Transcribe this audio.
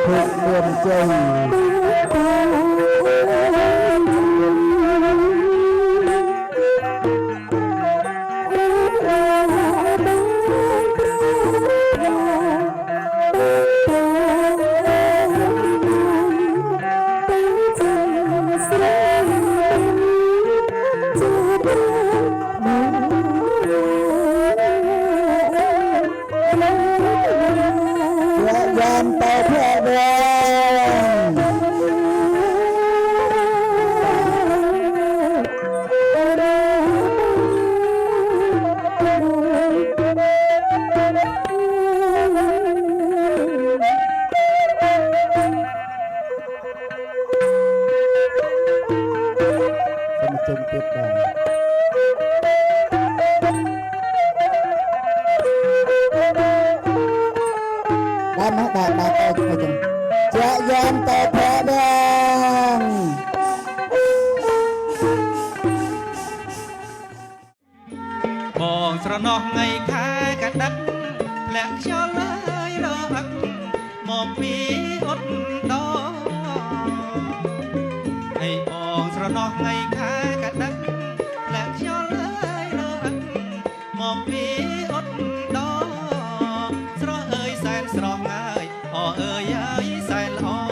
ทุกเดือนใจยามต่อพระเดินเป็นจมเก็บได้ได้ไหมได้ต่อไปจังจะยอมต่อพระเดินมองสระนอกไงแค่กระดักแหลกเชียวเลยรออักมองปีอดดอไอ้มองสระนอกไงแค่กระดักแหลกเชียวเลยรออักมองปีอดดอสระเอ้ยแสนสรองง่ายอ๋อเอ้ยแสนละอ